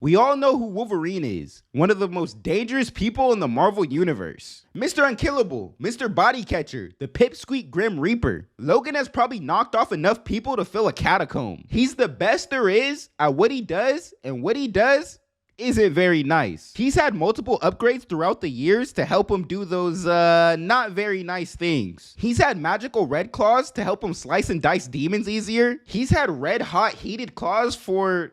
We all know who Wolverine is, one of the most dangerous people in the Marvel Universe. Mr. Unkillable, Mr. Bodycatcher, the Pipsqueak Grim Reaper. Logan has probably knocked off enough people to fill a catacomb. He's the best there is at what he does, and what he does isn't very nice. He's had multiple upgrades throughout the years to help him do those not very nice things. He's had magical red claws to help him slice and dice demons easier. He's had red hot heated claws for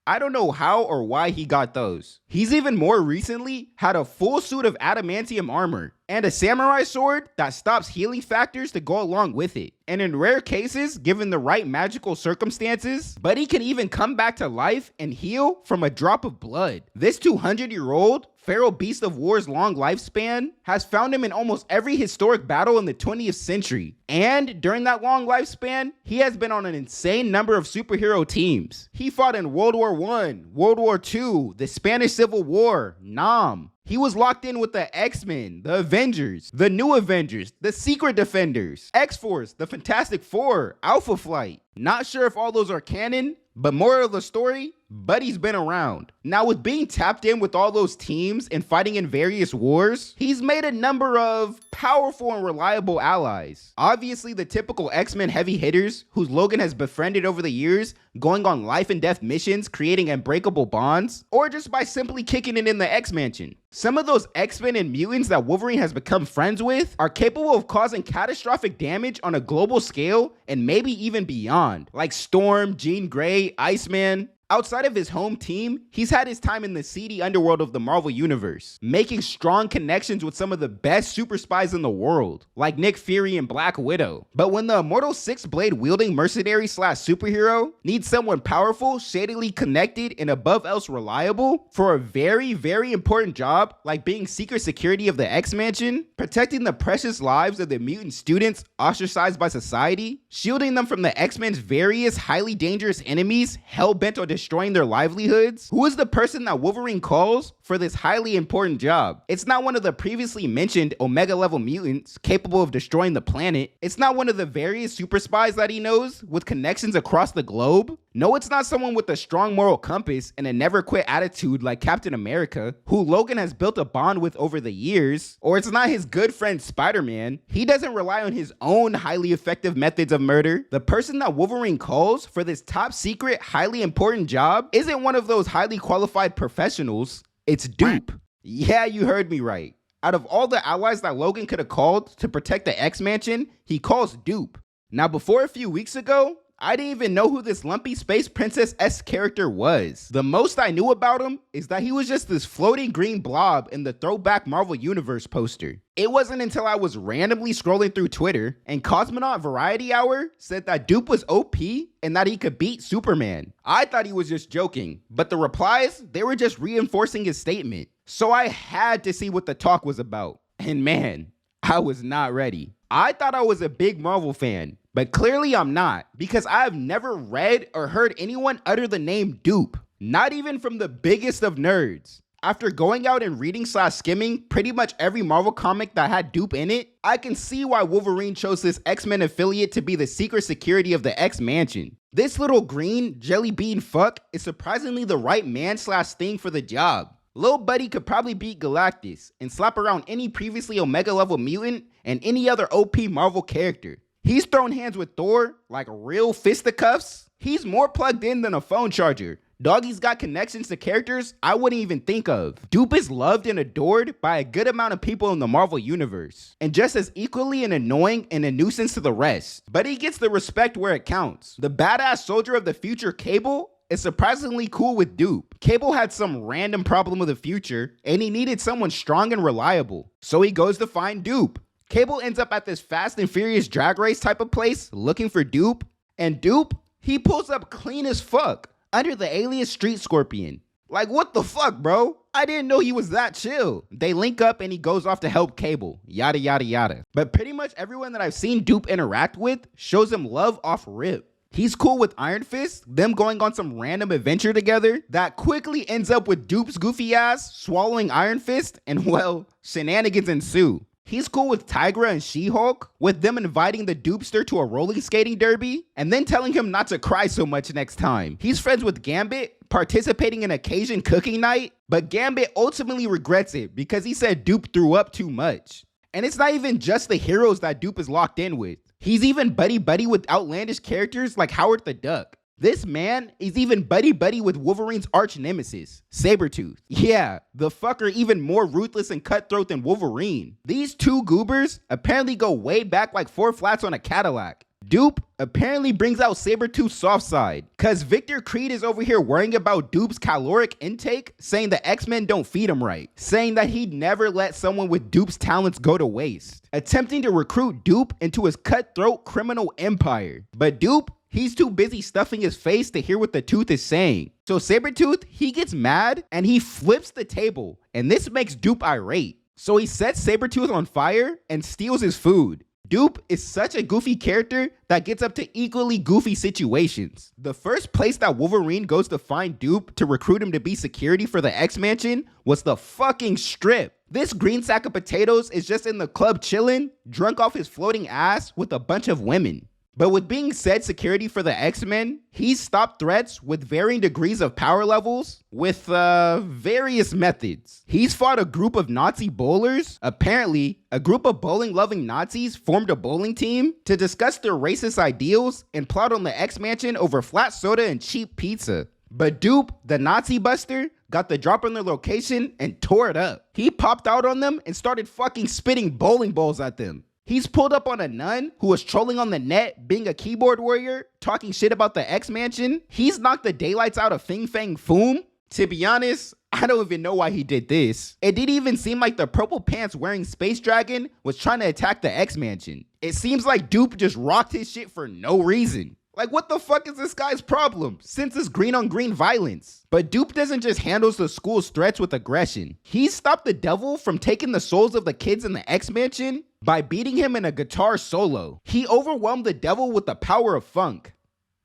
I don't know how or why he got those. He's even more recently had a full suit of adamantium armor and a samurai sword that stops healing factors to go along with it. And in rare cases, given the right magical circumstances, Buddy can even come back to life and heal from a drop of blood. This 200-year-old feral beast of war's long lifespan has found him in almost every historic battle in the 20th century. And during that long lifespan, he has been on an insane number of superhero teams. He fought in World War I, World War II, the Spanish Civil War, Nam. He was locked in with the X-Men, the Avengers, the New Avengers, the Secret Defenders, X-Force, the Fantastic Four, Alpha Flight. Not sure if all those are canon, but moral of the story, Buddy's been around. Now with being tapped in with all those teams and fighting in various wars, he's made a number of powerful and reliable allies. Obviously the typical X-Men heavy hitters whose Logan has befriended over the years, going on life and death missions, creating unbreakable bonds, or just by simply kicking it in the X-Mansion. Some of those X-Men and mutants that Wolverine has become friends with are capable of causing catastrophic damage on a global scale and maybe even beyond, like Storm, Jean Grey, Iceman. Outside of his home team, he's had his time in the seedy underworld of the Marvel Universe, making strong connections with some of the best super spies in the world, like Nick Fury and Black Widow. But when the immortal six-blade wielding mercenary slash superhero needs someone powerful, shadily connected, and above else reliable for a very, very important job, like being secret security of the X-Mansion, protecting the precious lives of the mutant students ostracized by society, shielding them from the X-Men's various highly dangerous enemies hell-bent on destroying their livelihoods, who is the person that Wolverine calls for this highly important job? It's not one of the previously mentioned Omega level mutants capable of destroying the planet. It's not one of the various super spies that he knows with connections across the globe. No, it's not someone with a strong moral compass and a never quit attitude like Captain America, who Logan has built a bond with over the years. Or it's not his good friend Spider-Man. He doesn't rely on his own highly effective methods of murder. The person that Wolverine calls for this top secret, highly important job isn't one of those highly qualified professionals. It's Doop. Yeah, you heard me right. Out of all the allies that Logan could have called to protect the X-Mansion, he calls Doop. Now, before a few weeks ago, I didn't even know who this lumpy space princess-esque character was. The most I knew about him is that he was just this floating green blob in the throwback Marvel Universe poster. It wasn't until I was randomly scrolling through Twitter and Cosmonaut Variety Hour said that Doop was OP and that he could beat Superman. I thought he was just joking, but the replies, they were just reinforcing his statement. So I had to see what the talk was about. And man, I was not ready. I thought I was a big Marvel fan, but clearly I'm not, because I have never read or heard anyone utter the name Doop, not even from the biggest of nerds. After going out and reading / skimming pretty much every Marvel comic that had Doop in it, I can see why Wolverine chose this X-Men affiliate to be the secret security of the X-Mansion. This little green jelly bean fuck is surprisingly the right man / thing for the job. Lil Buddy could probably beat Galactus and slap around any previously Omega level mutant and any other OP Marvel character. He's thrown hands with Thor like real fisticuffs. He's more plugged in than a phone charger. Doggy's got connections to characters I wouldn't even think of. Doop is loved and adored by a good amount of people in the Marvel Universe, and just as equally an annoying and a nuisance to the rest. But he gets the respect where it counts. The badass soldier of the future, Cable, is surprisingly cool with Doop. Cable had some random problem with the future, and he needed someone strong and reliable. So he goes to find Doop. Cable ends up at this Fast and Furious drag race type of place looking for Doop, and Doop, he pulls up clean as fuck under the alias Street Scorpion. Like, what the fuck, bro? I didn't know he was that chill. They link up and he goes off to help Cable, yada yada yada. But pretty much everyone that I've seen Doop interact with shows him love off rip. He's cool with Iron Fist, them going on some random adventure together that quickly ends up with Doop's goofy ass swallowing Iron Fist, and well, shenanigans ensue. He's cool with Tigra and She-Hulk, with them inviting the Doopster to a rolling skating derby, and then telling him not to cry so much next time. He's friends with Gambit, participating in a Cajun cooking night, but Gambit ultimately regrets it because he said Doop threw up too much. And it's not even just the heroes that Doop is locked in with. He's even buddy-buddy with outlandish characters like Howard the Duck. This man is even buddy-buddy with Wolverine's arch nemesis, Sabretooth. Yeah, the fucker even more ruthless and cutthroat than Wolverine. These two goobers apparently go way back like 4 flats on a Cadillac. Doop apparently brings out Sabretooth's soft side, cause Victor Creed is over here worrying about Doop's caloric intake, saying the X-Men don't feed him right, saying that he'd never let someone with Doop's talents go to waste, attempting to recruit Doop into his cutthroat criminal empire. But Doop, he's too busy stuffing his face to hear what the Tooth is saying. So Sabretooth, he gets mad and he flips the table, and this makes Doop irate. So he sets Sabretooth on fire and steals his food. Doop is such a goofy character that gets up to equally goofy situations. The first place that Wolverine goes to find Doop to recruit him to be security for the X-Mansion was the fucking Strip. This green sack of potatoes is just in the club chilling, drunk off his floating ass with a bunch of women. But with being said security for the X-Men, he's stopped threats with varying degrees of power levels with various methods. He's fought a group of Nazi bowlers. Apparently, a group of bowling-loving Nazis formed a bowling team to discuss their racist ideals and plot on the X-Mansion over flat soda and cheap pizza. But Doop, the Nazi buster, got the drop on their location and tore it up. He popped out on them and started fucking spitting bowling balls at them. He's pulled up on a nun who was trolling on the net, being a keyboard warrior, talking shit about the X-Mansion. He's knocked the daylights out of Fing Fang Foom. To be honest, I don't even know why he did this. It didn't even seem like the purple pants wearing Space Dragon was trying to attack the X-Mansion. It seems like Doop just rocked his shit for no reason. Like, what the fuck is this guy's problem since it's green on green violence? But Doop doesn't just handle the school's threats with aggression. He stopped the devil from taking the souls of the kids in the X-Mansion by beating him in a guitar solo. He overwhelmed the devil with the power of funk.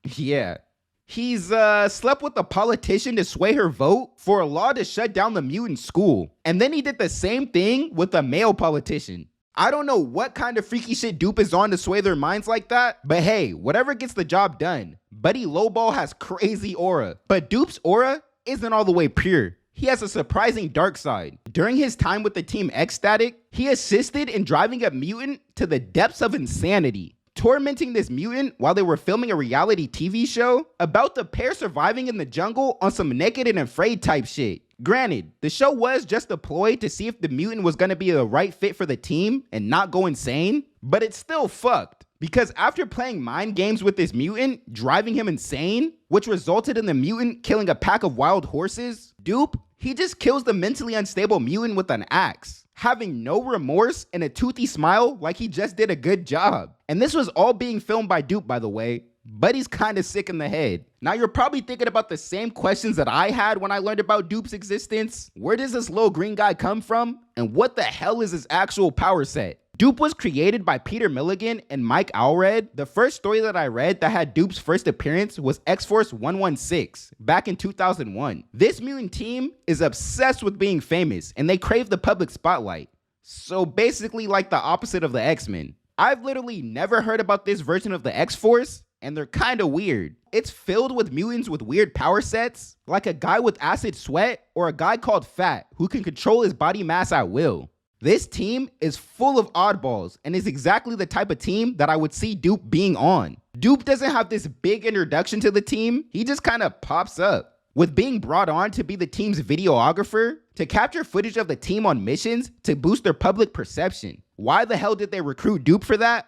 Yeah. He's slept with a politician to sway her vote for a law to shut down the mutant school. And then he did the same thing with a male politician. I don't know what kind of freaky shit Doop is on to sway their minds like that, but hey, whatever gets the job done. Buddy Lowball has crazy aura, but Doop's aura isn't all the way pure. He has a surprising dark side. During his time with the Team X-Static, he assisted in driving a mutant to the depths of insanity, tormenting this mutant while they were filming a reality TV show about the pair surviving in the jungle on some Naked and Afraid type shit. Granted, the show was just a ploy to see if the mutant was gonna be the right fit for the team and not go insane, but it's still fucked. Because after playing mind games with this mutant, driving him insane, which resulted in the mutant killing a pack of wild horses, Doop, he just kills the mentally unstable mutant with an axe, having no remorse and a toothy smile like he just did a good job. And this was all being filmed by Doop, by the way. Buddy's kinda sick in the head. Now you're probably thinking about the same questions that I had when I learned about Doop's existence. Where does this little green guy come from? And what the hell is his actual power set? Doop was created by Peter Milligan and Mike Allred. The first story that I read that had Doop's first appearance was X-Force 116 back in 2001. This mutant team is obsessed with being famous and they crave the public spotlight. So basically like the opposite of the X-Men. I've literally never heard about this version of the X-Force, and they're kinda weird. It's filled with mutants with weird power sets, like a guy with acid sweat or a guy called Fat who can control his body mass at will. This team is full of oddballs and is exactly the type of team that I would see Doop being on. Doop doesn't have this big introduction to the team, he just kinda pops up. With being brought on to be the team's videographer, to capture footage of the team on missions to boost their public perception. Why the hell did they recruit Doop for that?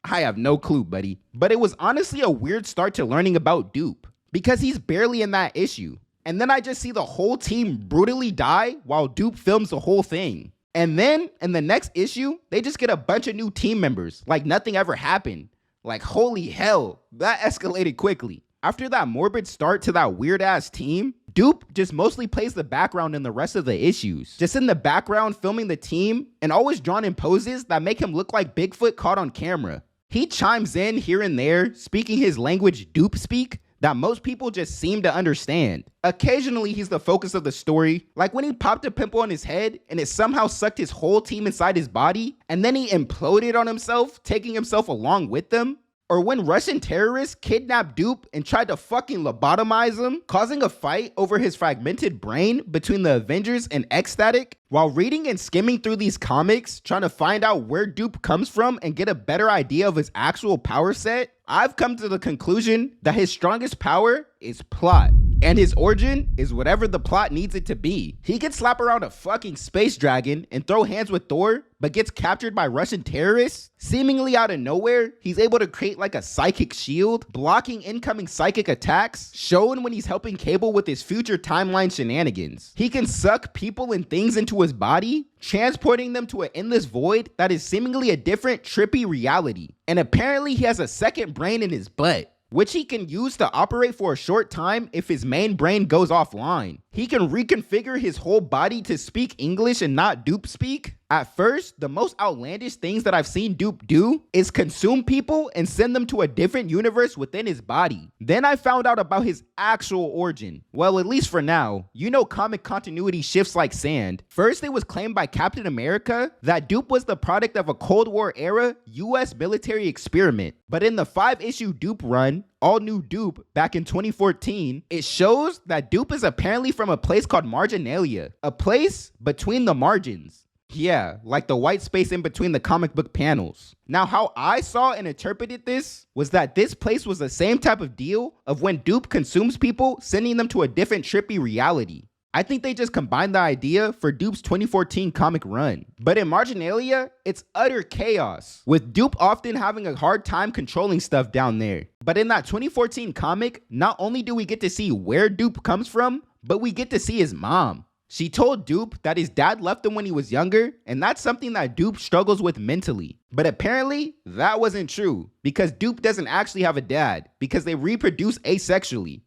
I have no clue, buddy. But it was honestly a weird start to learning about Doop, because he's barely in that issue. And then I just see the whole team brutally die while Doop films the whole thing. And then, in the next issue, they just get a bunch of new team members, like nothing ever happened. Like, holy hell, that escalated quickly. After that morbid start to that weird-ass team, Doop just mostly plays the background in the rest of the issues. Just in the background filming the team, and always drawn in poses that make him look like Bigfoot caught on camera. He chimes in here and there, speaking his language Doop speak that most people just seem to understand. Occasionally, he's the focus of the story, like when he popped a pimple on his head and it somehow sucked his whole team inside his body, and then he imploded on himself, taking himself along with them. Or when Russian terrorists kidnapped Doop and tried to fucking lobotomize him, causing a fight over his fragmented brain between the Avengers and Ecstatic? While reading and skimming through these comics, trying to find out where Doop comes from and get a better idea of his actual power set, I've come to the conclusion that his strongest power is plot. And his origin is whatever the plot needs it to be. He can slap around a fucking space dragon and throw hands with Thor, but gets captured by Russian terrorists. Seemingly out of nowhere, he's able to create like a psychic shield, blocking incoming psychic attacks, shown when he's helping Cable with his future timeline shenanigans. He can suck people and things into his body, transporting them to an endless void that is seemingly a different trippy reality. And apparently he has a second brain in his butt, which he can use to operate for a short time if his main brain goes offline. He can reconfigure his whole body to speak English and not Doop speak. At first, the most outlandish things that I've seen Doop do is consume people and send them to a different universe within his body. Then I found out about his actual origin. Well, at least for now. You know comic continuity shifts like sand. First, it was claimed by Captain America that Doop was the product of a Cold War era US military experiment. But in the 5-issue Doop run, All New Doop, back in 2014, it shows that Doop is apparently from a place called Marginalia, a place between the margins. Yeah, like the white space in between the comic book panels. Now, how I saw and interpreted this was that this place was the same type of deal of when Doop consumes people, sending them to a different trippy reality. I think they just combined the idea for Doop's 2014 comic run. But in Marginalia, it's utter chaos, with Doop often having a hard time controlling stuff down there. But in that 2014 comic, not only do we get to see where Doop comes from, but we get to see his mom. She told Doop that his dad left him when he was younger, and that's something that Doop struggles with mentally. But apparently, that wasn't true, because Doop doesn't actually have a dad, because they reproduce asexually.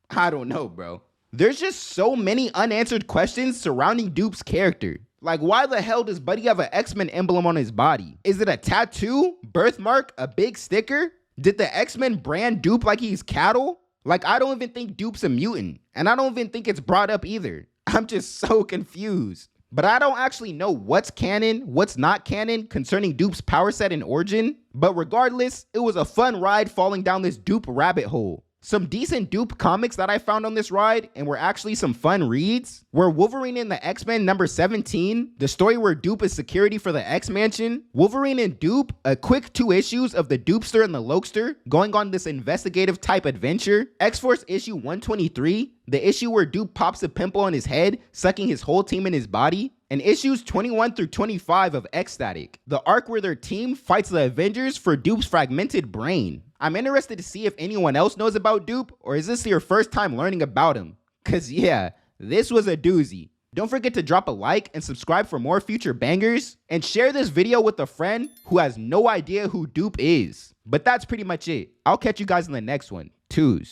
I don't know, bro. There's just so many unanswered questions surrounding Doop's character. Like, why the hell does Buddy have an X-Men emblem on his body? Is it a tattoo, birthmark, a big sticker? Did the X-Men brand Doop like he's cattle? Like, I don't even think Doop's a mutant, and I don't even think it's brought up either. I'm just so confused. But I don't actually know what's canon, what's not canon concerning Doop's power set and origin. But regardless, it was a fun ride falling down this Doop rabbit hole. Some decent Doop comics that I found on this ride and were actually some fun reads were Wolverine and the X-Men number 17, the story where Doop is security for the X-Mansion, Wolverine and Doop, a quick 2 issues of the Doopster and the Lokester going on this investigative type adventure, X-Force issue 123, the issue where Doop pops a pimple on his head, sucking his whole team in his body, and issues 21 through 25 of Ecstatic, the arc where their team fights the Avengers for Doop's fragmented brain. I'm interested to see if anyone else knows about Doop, or is this your first time learning about him? Cause yeah, this was a doozy. Don't forget to drop a like and subscribe for more future bangers, and share this video with a friend who has no idea who Doop is. But that's pretty much it. I'll catch you guys in the next one. Twos.